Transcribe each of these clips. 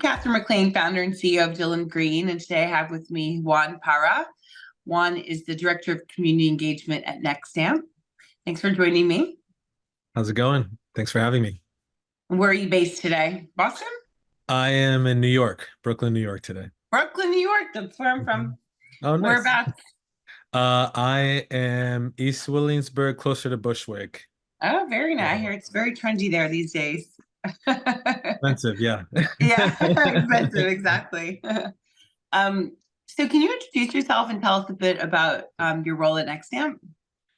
Catherine McLean, founder and CEO of Dylan Green, and today I have with me Juan Parra. Juan is the Director of Community Engagement at Nexamp. Thanks for joining me. How's it going? Thanks for having me. Where are you based today? Boston? I am in New York, Brooklyn, New York today. Brooklyn, New York. That's where I'm Mhm. from. Oh, nice. Whereabouts? I am East Williamsburg, closer to Bushwick. Oh, very nice. I So, hear it's very trendy there these days. expensive, yeah. Yeah, expensive, exactly. Um, so can you introduce yourself and tell us a bit about your role at Nexamp?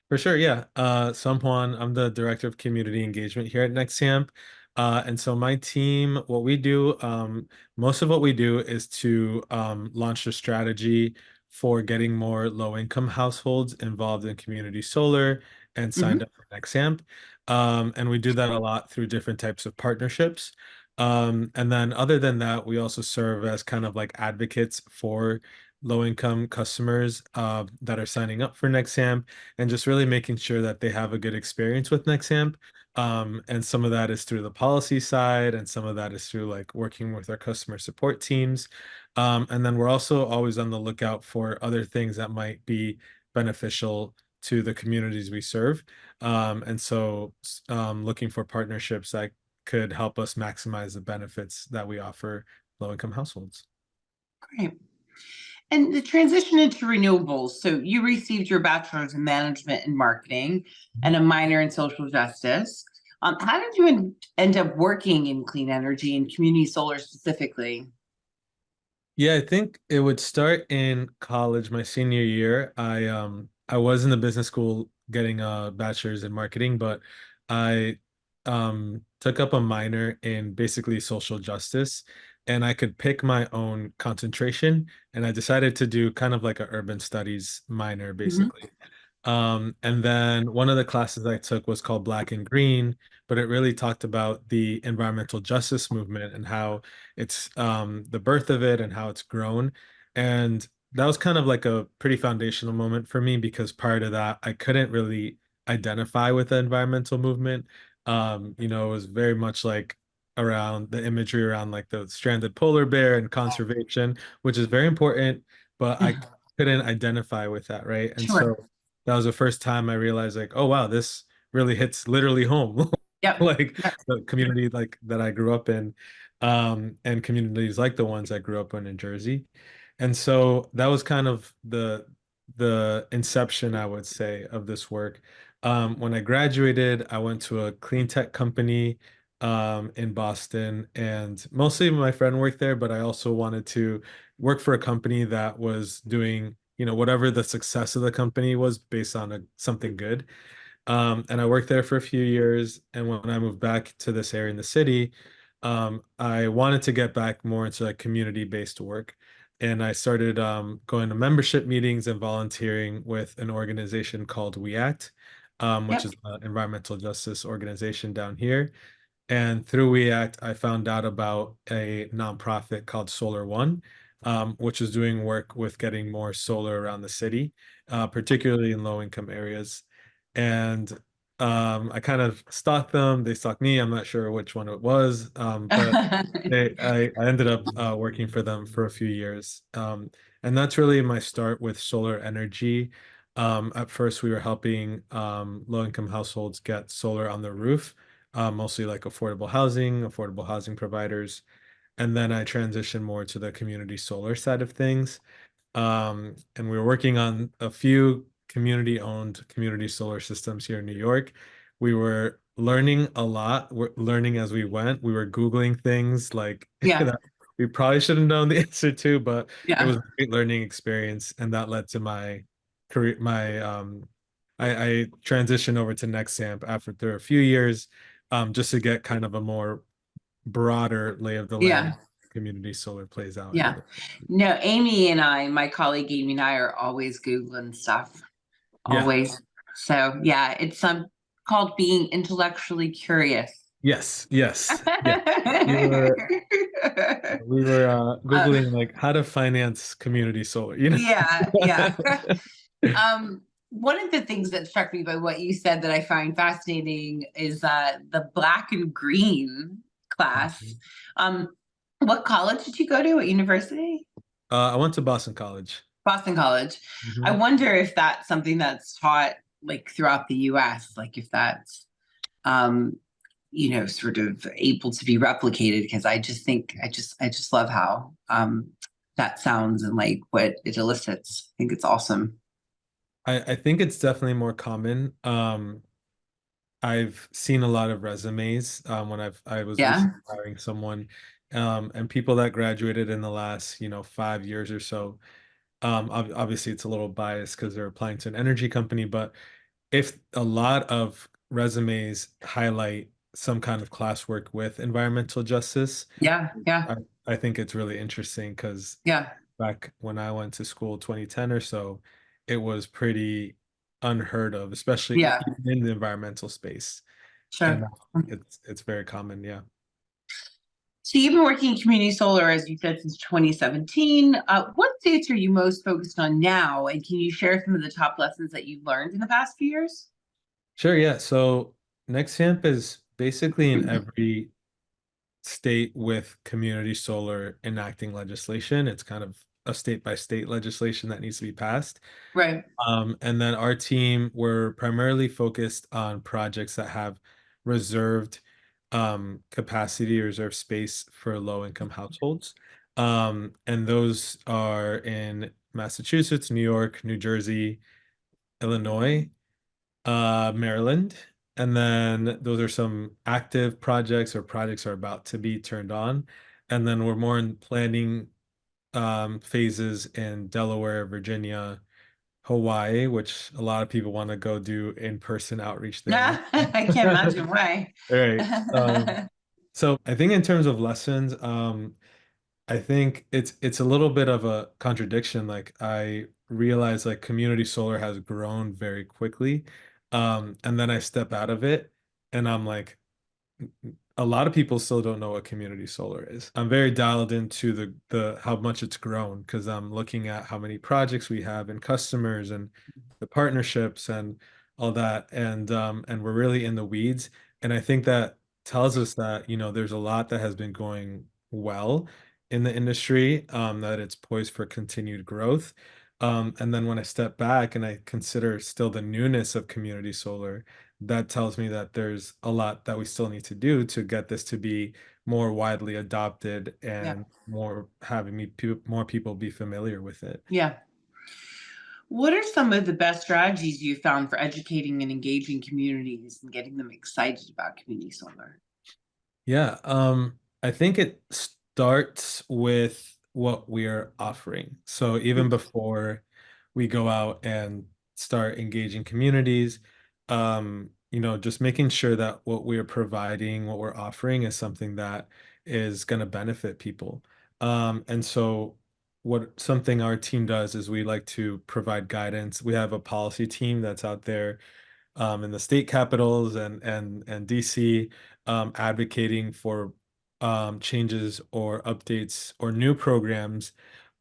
For sure, yeah. So I'm Juan. I'm the Director of Community Engagement here at Nexamp. And so my team, what we do, most of what we do is to launch a strategy for getting more low-income households involved in community solar and signed Mhm. up for Nexamp. And we do that a lot through different types of partnerships. And then other than that, we also serve as kind of like advocates for low-income customers that are signing up for Nexamp and just really making sure that they have a good experience with Nexamp. And some of that is through the policy side, and some of that is through like working with our customer support teams. And then we're also always on the lookout for other things that might be beneficial to the communities we serve. Looking for partnerships that could help us maximize the benefits that we offer low-income households. Great. And the transition into renewables. So you received your bachelor's in management and marketing and a minor in social justice. How did you end up working in clean energy and community solar specifically? Yeah, I think it would start in college, my senior year. I was in the business school getting a bachelor's in marketing, but I took up a minor in basically social justice, and I could pick my own concentration, and I decided to do kind of like a urban studies minor Mhm. basically. And then one of the classes I took was called Black and Green, but it really talked about the environmental justice movement and how it's the birth of it and how it's grown. And that was kind of like a pretty foundational moment for me because prior to that, I couldn't really identify with the environmental movement. It was very much like around the imagery around like the stranded polar bear and conservation, which is very important, but I couldn't identify with that, right? And Sure. so that was the first time I realized like, oh wow, this really hits literally home. Yep. Like Yep. the community like that I grew up in, and communities like the ones I grew up in Jersey. And so that was kind of the inception, I would say, of this work. When I graduated, I went to a clean tech company in Boston, and mostly my friend worked there, but I also wanted to work for a company that was doing, whatever the success of the company was based on something good. And I worked there for a few years. And when I moved back to this area in the city, I wanted to get back more into like community-based work. And I started going to membership meetings and volunteering with an organization called We Act, which Yep. is an environmental justice organization down here. And through We Act, I found out about a nonprofit called Solar One, which is doing work with getting more solar around the city, particularly in low-income areas. And I kind of stalked them. They stalked me. I'm not sure which one it was, but I ended up working for them for a few years. And that's really my start with solar energy. At first, we were helping low-income households get solar on their roof, mostly like affordable housing providers. And then I transitioned more to the community solar side of things. And we were working on a few community-owned community solar systems here in New York. We were learning a lot. We're learning as we went. We were Googling things like Yeah. that we probably should have known the answer to, but it Yeah. was a great learning experience, and that led to my career. I transitioned over to Nexamp after a few years, just to get kind of a more broader lay of the land. Yeah. Community solar plays out in Yeah. other. No, Amy and I, my colleague Amy and I are always Googling stuff. Yeah. Always. So yeah, it's called being intellectually curious. Yes. Yes. Yeah. We were we were Uh, Googling like how to finance community solar. yeah, yeah. One of the things that struck me by what you said that I find fascinating is the black and green class. Mhm. Um, What college did you go to? What university? I went to Boston College. Boston College. I Mhm. wonder if that's something that's taught like throughout the US, like if that's um, sort of able to be replicated, because I just think I just love how that sounds and like what it elicits. I think it's awesome. I think it's definitely more common. I've seen a lot of resumes when I was Yeah. recently hiring someone, and people that graduated in the last, 5 years or so. Obviously, it's a little biased because they're applying to an energy company, but if a lot of resumes highlight some kind of classwork with environmental justice, Yeah. Yeah. I, I think it's really interesting because Yeah. back when I went to school, 2010 or so, it was pretty unheard of, especially Yeah. even in the environmental space. And Sure. now it's very common, yeah. So you've been working in community solar, as you said, since 2017. What states are you most focused on now? And can you share some of the top lessons that you've learned in the past few years? Sure, yeah. So Nexamp is basically in every state with community solar enacting legislation. It's kind of a state by state legislation that needs to be passed. Right. And then our team, we're primarily focused on projects that have reserved capacity, reserved space for low income households. And those are in Massachusetts, New York, New Jersey, Illinois, Maryland. And then those are some active projects or projects are about to be turned on. And then we're more in planning phases in Delaware, Virginia, Hawaii, which a lot of people want to go do in-person outreach there. I can't imagine why. All right. So I think in terms of lessons, I think it's a little bit of a contradiction. Like I realize like community solar has grown very quickly. And then I step out of it and I'm like, a lot of people still don't know what community solar is. I'm very dialed into the how much it's grown because I'm looking at how many projects we have and customers and the partnerships and all that. And we're really in the weeds. And I think that tells us that, there's a lot that has been going well in the industry, that it's poised for continued growth. And then when I step back and I consider still the newness of community solar, that tells me that there's a lot that we still need to do to get this to be more widely adopted Yeah. and more having more people be familiar with it. Yeah. What are some of the best strategies you found for educating and engaging communities and getting them excited about community solar? Yeah, I think it starts with what we are offering. So even before we go out and start engaging communities, just making sure that what we're providing, what we're offering is something that is going to benefit people. And so what something our team does is we like to provide guidance. We have a policy team that's out there in the state capitals and DC, advocating for changes or updates or new programs.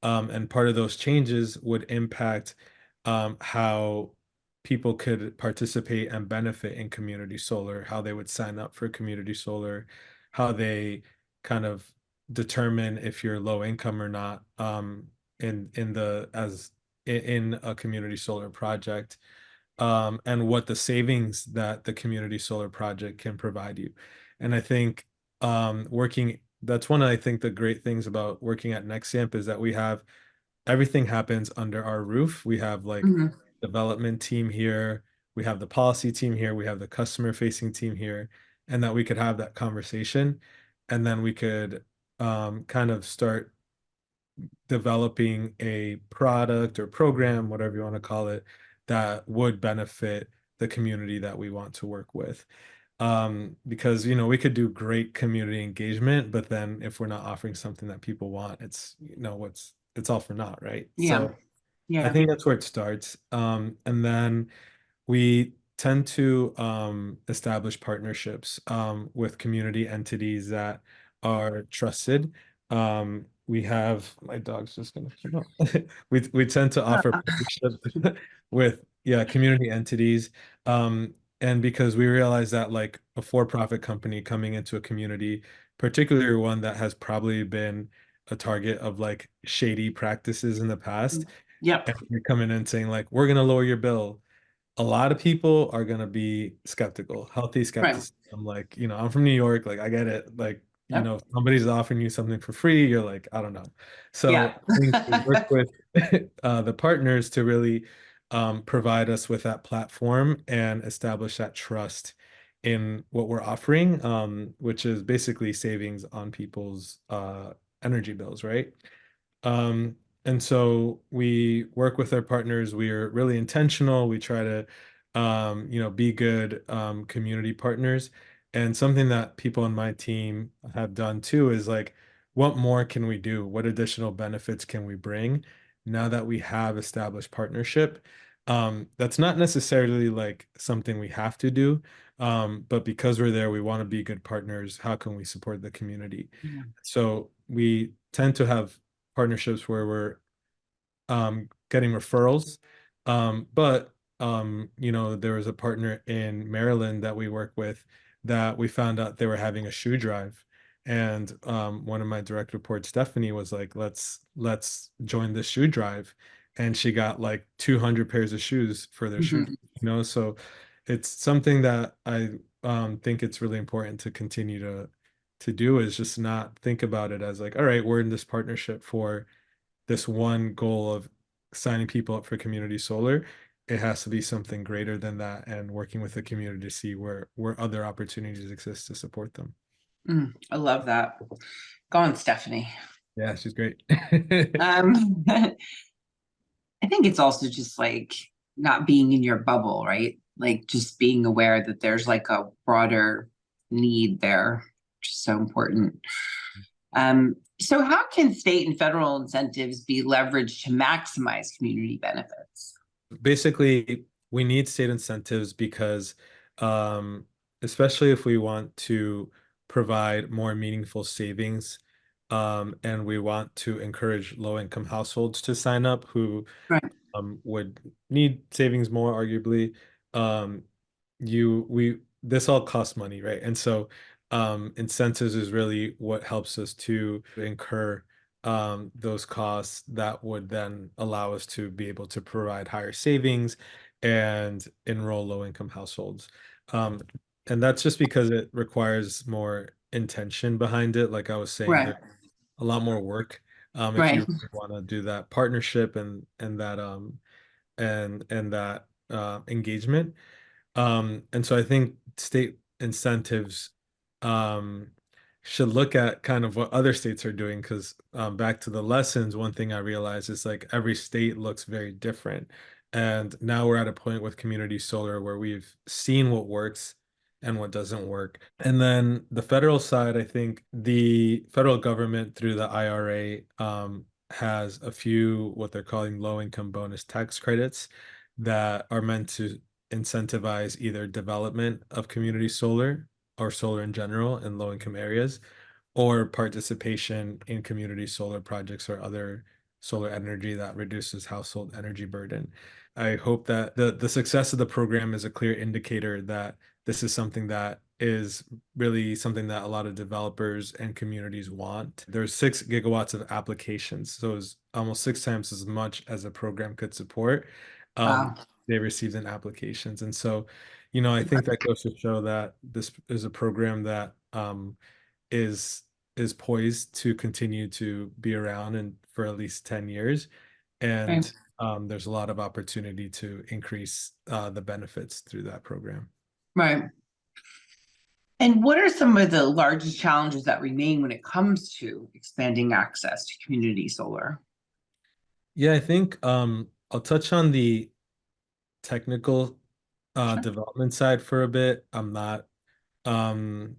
And part of those changes would impact how people could participate and benefit in community solar, how they would sign up for community solar, how they kind of determine if you're low income or not, in the as in a community solar project, and what the savings that the community solar project can provide you. And I think that's one of, I think, the great things about working at Nexamp is that we have everything happens under our roof. We have like Mhm. development team here, we have the policy team here, we have the customer facing team here, and that we could have that conversation, and then we could kind of start developing a product or program, whatever you want to call it, that would benefit the community that we want to work with. Because we could do great community engagement, but then if we're not offering something that people want, it's all for naught, right? Yeah. So I Yeah. think that's where it starts. And then we tend to establish partnerships with community entities that are trusted. We have my dog's just gonna come up. We tend to offer partnership with, yeah, community entities. And because we realize that like a for-profit company coming into a community particularly one that has probably been a target of like shady practices in the past. Yep. And you're coming in saying like, we're going to lower your bill. A lot of people are going to be skeptical, healthy Right. skepticism. Like, I'm from New York, like I get it. Like, Yep. somebody's offering you something for free, you're like, I don't know. Yeah. So I think we work with the partners to really provide us with that platform and establish that trust in what we're offering, which is basically savings on people's energy bills, right? Um, and so we work with our partners. We are really intentional. We try to, be good community partners. And something that people on my team have done too is like, what more can we do? What additional benefits can we bring now that we have established partnership? That's not necessarily like something we have to do, but because we're there, we want to be good partners. How can we support the community? Yeah. So we tend to have partnerships where we're getting referrals. But there was a partner in Maryland that we work with that we found out they were having a shoe drive. And one of my direct reports, Stephanie, was like, let's join this shoe drive. And she got like 200 pairs of shoes for their shoe, Mhm. so it's something that I think it's really important to continue to do, is just not think about it as like, all right, we're in this partnership for this one goal of signing people up for community solar. It has to be something greater than that, and working with the community to see where other opportunities exist to support them. I love that. Go on, Stephanie. Yeah, she's great. I think it's also just like not being in your bubble, right? Like just being aware that there's like a broader need there, which is so important. So how can state and federal incentives be leveraged to maximize community benefits? Basically, we need state incentives because, um, especially if we want to provide more meaningful savings, and we want to encourage low-income households to sign up who Right. would need savings more, arguably. Um, this all costs money, right? And so incentives is really what helps us to incur those costs that would then allow us to be able to provide higher savings and enroll low-income households. Um, and that's just because it requires more intention behind it. Like I was saying, Right. there's a lot more work if Right. you want to do that partnership and that and that engagement. And so I think state incentives um, should look at kind of what other states are doing, because back to the lessons, one thing I realized is like every state looks very different. And now we're at a point with community solar where we've seen what works and what doesn't work. And then the federal side, I think the federal government through the IRA has a few what they're calling low income bonus tax credits that are meant to incentivize either development of community solar or solar in general in low income areas, or participation in community solar projects or other solar energy that reduces household energy burden. I hope that the success of the program is a clear indicator that this is something that is really something that a lot of developers and communities want. There's 6 gigawatts of applications, so it's almost 6 times as much as a program could support. Um, Wow. they received in applications. And so, I think that goes to show that this is a program that is is poised to continue to be around and for at least 10 years. Right. And there's a lot of opportunity to increase the benefits through that program. Right. And what are some of the largest challenges that remain when it comes to expanding access to community solar? Yeah, I think I'll touch on the technical Sure. development side for a bit. I'm not um,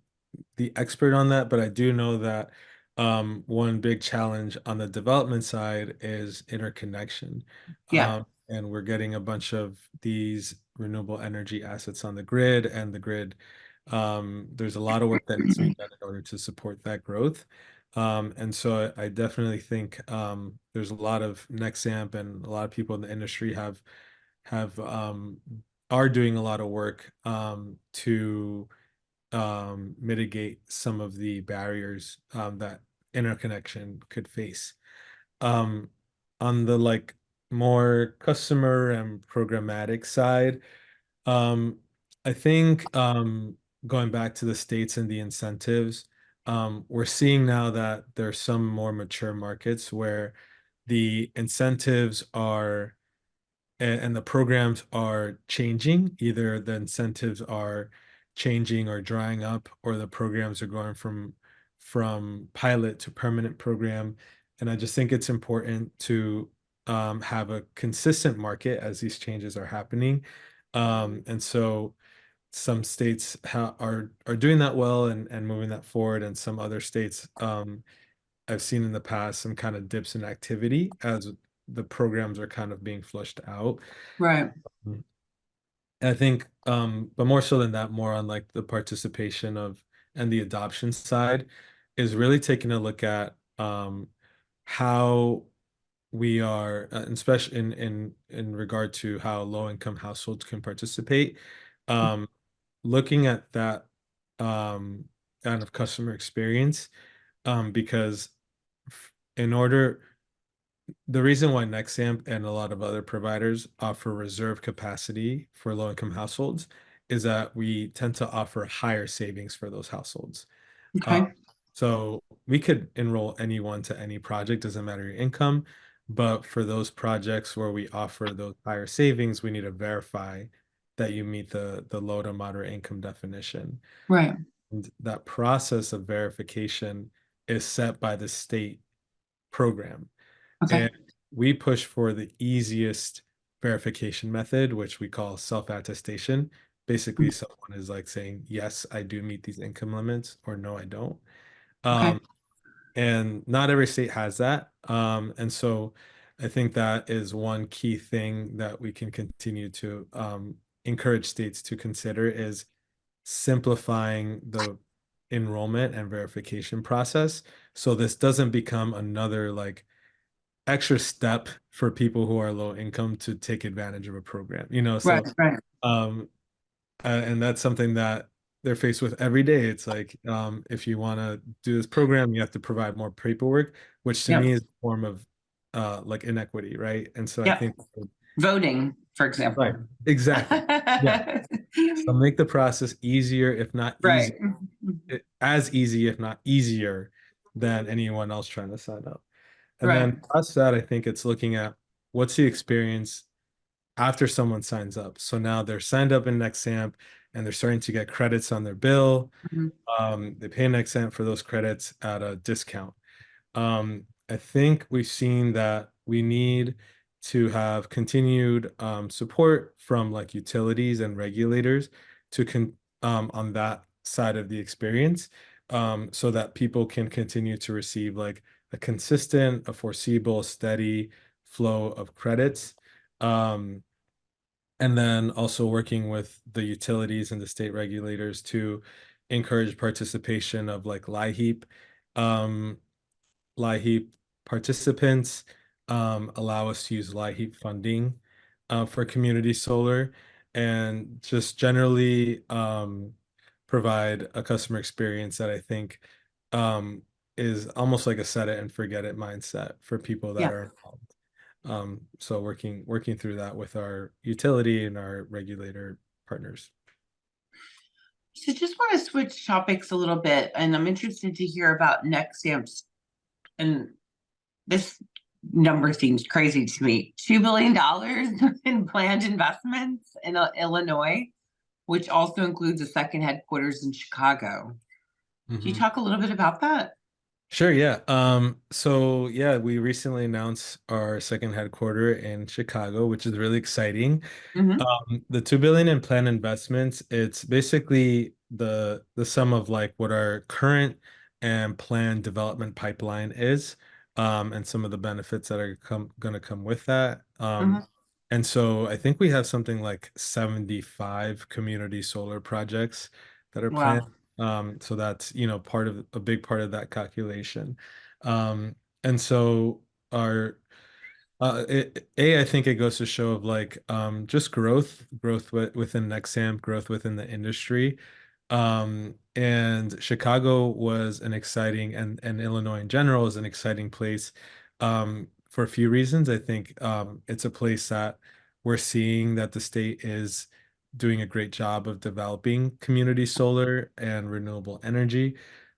the expert on that, but I do know that one big challenge on the development side is interconnection. Yeah. And we're getting a bunch of these renewable energy assets on the grid, and the grid, there's a lot of work that needs to be done in order to support that growth. And so I definitely think there's a lot of Nexamp and a lot of people in the industry have are doing a lot of work to mitigate some of the barriers that interconnection could face. Um, on the like more customer and programmatic side, um, I think going back to the states and the incentives, we're seeing now that there's some more mature markets where the incentives are and the programs are changing. Either the incentives are changing or drying up, or the programs are going from pilot to permanent program. And I just think it's important to have a consistent market as these changes are happening. And so some states are doing that well and moving that forward, and some other states I've seen in the past some kind of dips in activity as the programs are kind of being flushed out. Right. Mm. I think, but more so than that, more on like the participation of and the adoption side is really taking a look at how we are, especially in regard to how low income households can participate. Um, Looking at that kind of customer experience, because in order the reason why Nexamp and a lot of other providers offer reserve capacity for low-income households is that we tend to offer higher savings for those households. Uh, Okay. so we could enroll anyone to any project, doesn't matter your income, but for those projects where we offer those higher savings, we need to verify that you meet the low to moderate income definition. Right. And that process of verification is set by the state program. Okay. And we push for the easiest verification method, which we call self-attestation. Basically, someone is like saying, yes, I do meet these income limits, or no, I don't. Okay. Um, and not every state has that. And so I think that is one key thing that we can continue to encourage states to consider is simplifying the enrollment and verification process. So this doesn't become another like extra step for people who are low income to take advantage of a program, Right. so Right. um and that's something that they're faced with every day. It's like if you want to do this program, you have to provide more paperwork, which to Yep. me is a form of like inequity, right? And so I Yep. think Voting, for right, example. exactly, yeah. So make the process easier, if not easy, Right. as easy if not easier than anyone else trying to sign up. And Right. then past that, I think it's looking at what's the experience after someone signs up. So now they're signed up in Nexamp and they're starting to get credits on their bill. Mhm. They pay Nexamp for those credits at a discount. I think we've seen that we need to have continued support from like utilities and regulators to on that side of the experience, so that people can continue to receive like a consistent, a foreseeable, steady flow of credits. Um, and then also working with the utilities and the state regulators to encourage participation of like LIHEAP. Um, LIHEAP participants allow us to use LIHEAP funding for community solar, and just generally provide a customer experience that I think um, is almost like a set it and forget it mindset for people that Yeah. are involved. So working through that with our utility and our regulator partners. So just want to switch topics a little bit, and I'm interested to hear about next stamps. And this number seems crazy to me. $2 billion in planned investments in Illinois, which also includes a second headquarters in Chicago. Can you Mhm. talk a little bit about that? Sure, yeah. So yeah, we recently announced our second headquarter in Chicago, which is really exciting. Hmm. The 2 billion in planned investments, it's basically the sum of like what our current and planned development pipeline is, and some of the benefits that are gonna come with that. Hmm. And so I think we have something like 75 community solar projects that are planned. Wow. So that's, part of a big part of that calculation. And so our I think it goes to show of like just growth within Nexamp, growth within the industry. And Chicago was an exciting, and Illinois in general is an exciting place for a few reasons. I think it's a place that we're seeing that the state is doing a great job of developing community solar and renewable energy.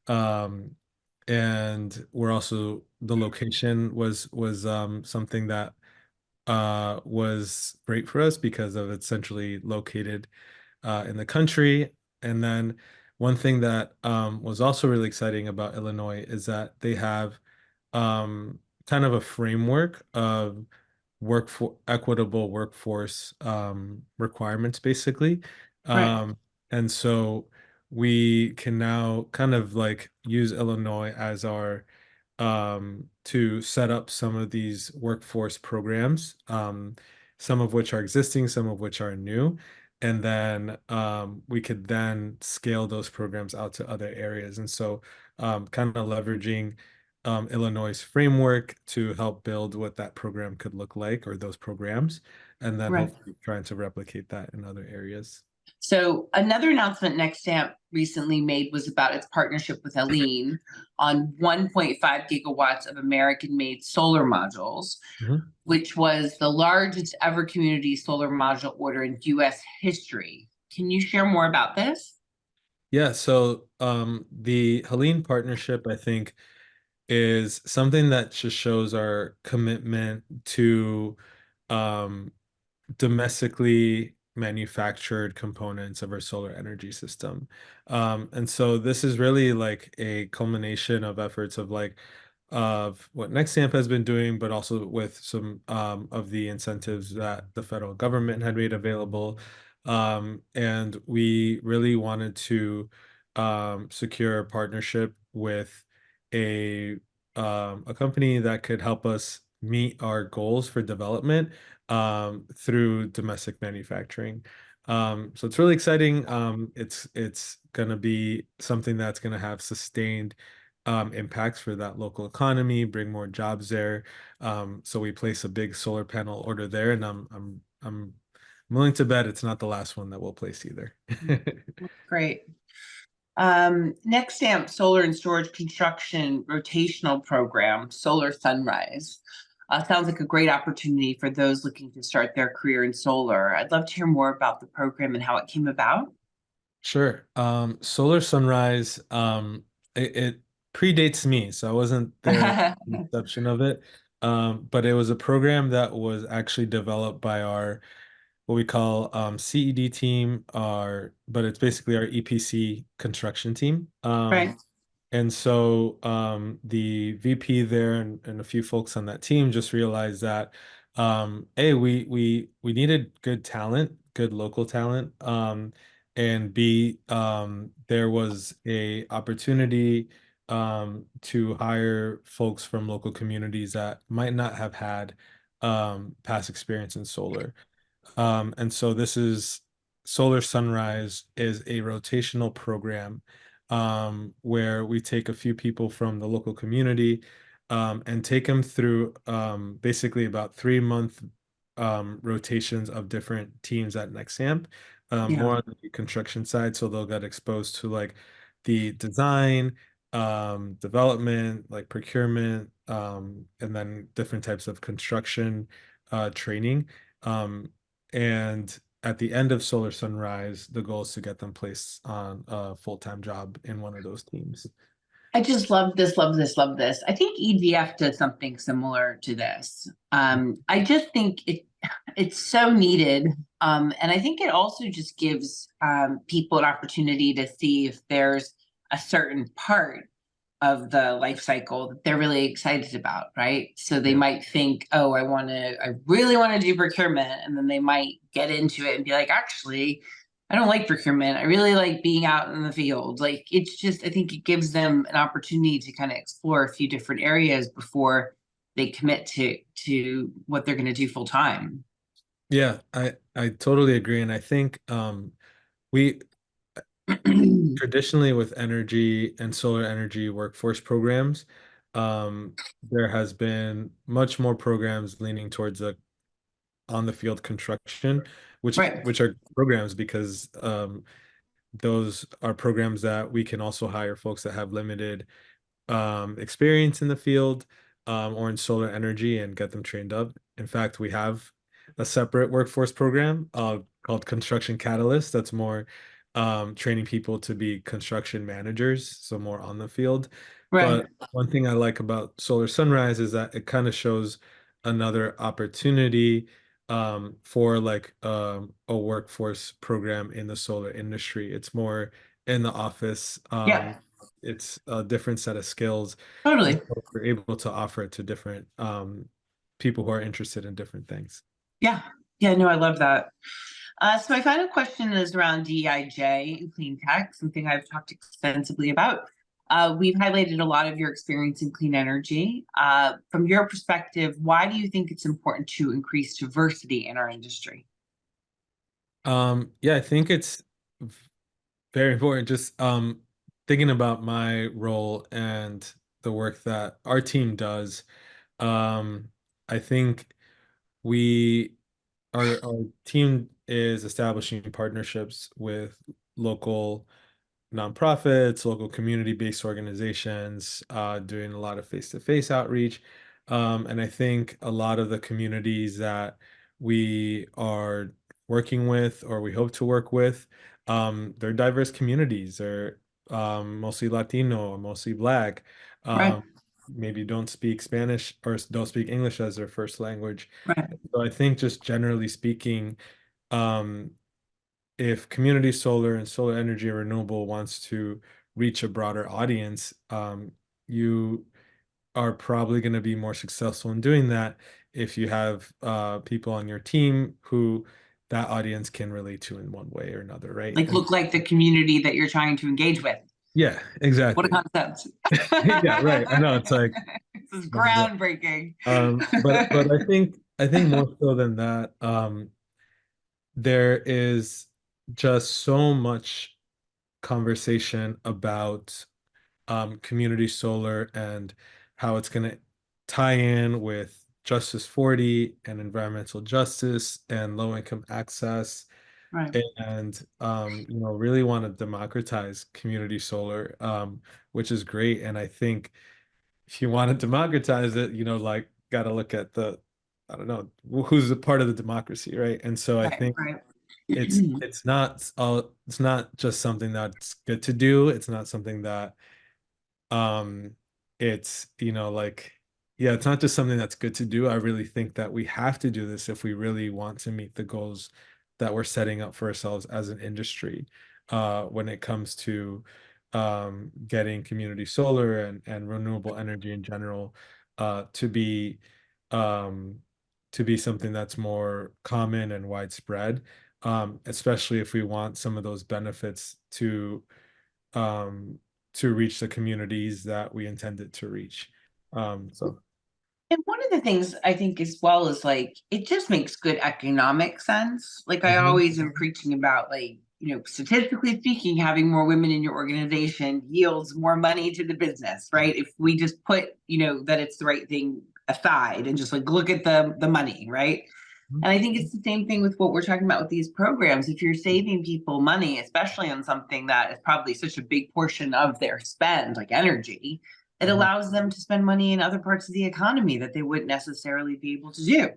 Um, and we're also, the location was something that was great for us because of it's centrally located in the country. And then one thing that was also really exciting about Illinois is that they have kind of a framework of work for equitable workforce requirements, basically. Right, Um, and so we can now kind of like use Illinois as our to set up some of these workforce programs, some of which are existing, some of which are new. And then we could then scale those programs out to other areas. And so kind of leveraging Illinois' framework to help build what that program could look like, or those programs, and then right. hopefully trying to replicate that in other areas. So another announcement Nexamp recently made was about its partnership with Heliene on 1.5 gigawatts of American-made solar modules, Mhm. which was the largest ever community solar module order in US history. Can you share more about this? Yeah, so the Helene partnership, I think, is something that just shows our commitment to um, domestically manufactured components of our solar energy system. And so this is really like a culmination of efforts of like of what Nexamp has been doing, but also with some of the incentives that the federal government had made available. And we really wanted to secure a partnership with a a company that could help us meet our goals for development through domestic manufacturing. So it's really exciting. It's going to be something that's going to have sustained impacts for that local economy, bring more jobs there. So we place a big solar panel order there, and I'm willing to bet it's not the last one that we'll place either. Great. Nexamp Solar and Storage Construction Rotational Program, Solar Sunrise. Sounds like a great opportunity for those looking to start their career in solar. I'd love to hear more about the program and how it came about. Sure. Solar Sunrise, it predates me, so I wasn't there at the inception of it. But it was a program that was actually developed by our what we call CED team, but it's basically our EPC construction team. Right. And so the VP there and a few folks on that team just realized that A, we needed good talent, good local talent. And B, there was a opportunity to hire folks from local communities that might not have had past experience in solar. And so this is Solar Sunrise is a rotational program where we take a few people from the local community and take them through basically about 3 month rotations of different teams at Nexamp, Yeah. more on the construction side. So they'll get exposed to like the design, development, like procurement, and then different types of construction training. Um, and at the end of Solar Sunrise, the goal is to get them placed on a full-time job in one of those teams. I just love this, love this, love this. I think EDF does something similar to this. I just think it's so needed. And I think it also just gives people an opportunity to see if there's a certain part of the life cycle that they're really excited about, right? So they Yeah. might think, oh, I really want to do procurement. And then they might get into it and be like, actually, I don't like procurement. I really like being out in the field. Like it's just, I think it gives them an opportunity to kind of explore a few different areas before they commit to what they're going to do full time. Yeah, I totally agree. And I think we traditionally with energy and solar energy workforce programs, there has been much more programs leaning towards the on the field construction, which Right. which are programs because those are programs that we can also hire folks that have limited experience in the field or in solar energy and get them trained up. In fact, we have a separate workforce program called Construction Catalyst that's more training people to be construction managers, so more on the field. Right. But one thing I like about Solar Sunrise is that it kind of shows another opportunity for like a workforce program in the solar industry. It's more in the office. Yeah, It's a different set of skills, and totally. so we're able to offer it to different people who are interested in different things. Yeah. Yeah, no, I love that. So my final question is around DEIJ and clean tech, something I've talked extensively about. We've highlighted a lot of your experience in clean energy. From your perspective, why do you think it's important to increase diversity in our industry? Yeah, I think it's very important. Just thinking about my role and the work that our team does. Um, I think we our team is establishing partnerships with local nonprofits, local community-based organizations, doing a lot of face-to-face outreach. And I think a lot of the communities that we are working with or we hope to work with, they're diverse communities. They're mostly Latino, mostly Black, Right, um, maybe don't speak Spanish or don't speak English as their first language. right, So I think just generally speaking, um, if community solar and solar energy or renewable wants to reach a broader audience, you are probably going to be more successful in doing that if you have people on your team who that audience can relate to in one way or another, right? like And look like the community that you're trying to engage with. yeah, What a exactly. concept. Yeah, right. I know it's like, This is but groundbreaking. but I think more so than that, there is just so much conversation about community solar and how it's going to tie in with Justice 40 and environmental justice and low income access Right, and really want to democratize community solar, which is great. And I think if you want to democratize it, like got to look at the, I don't know, who's a part of the democracy, right? And so I right, think right. it's not just something that's good to do. It's not something that um it's like, yeah, it's not just something that's good to do. I really think that we have to do this if we really want to meet the goals that we're setting up for ourselves as an industry when it comes to getting community solar and renewable energy in general to be um something that's more common and widespread, especially if we want some of those benefits um, to reach the communities that we intended to reach. So And one of the things I think as well is like it just makes good economic sense. Like I Mhm. always am preaching about like, statistically speaking, having more women in your organization yields more money to the business, right? If we just put, that it's the right thing aside and just like look at the money, right? And I think it's the same thing with what we're talking about with these programs. If you're saving people money, especially on something that is probably such a big portion of their spend, like energy, it Mhm. allows them to spend money in other parts of the economy that they wouldn't necessarily be able to do.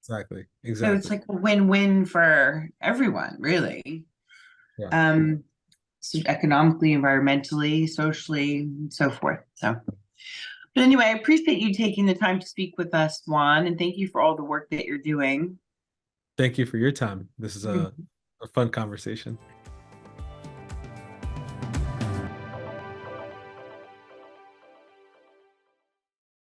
Exactly, So it's exactly. like a win-win for everyone, really. Yeah. Um, so economically, environmentally, socially, and so forth. So, but anyway, I appreciate you taking the time to speak with us, Juan, and thank you for all the work that you're doing. Thank you for your time. This is a fun conversation.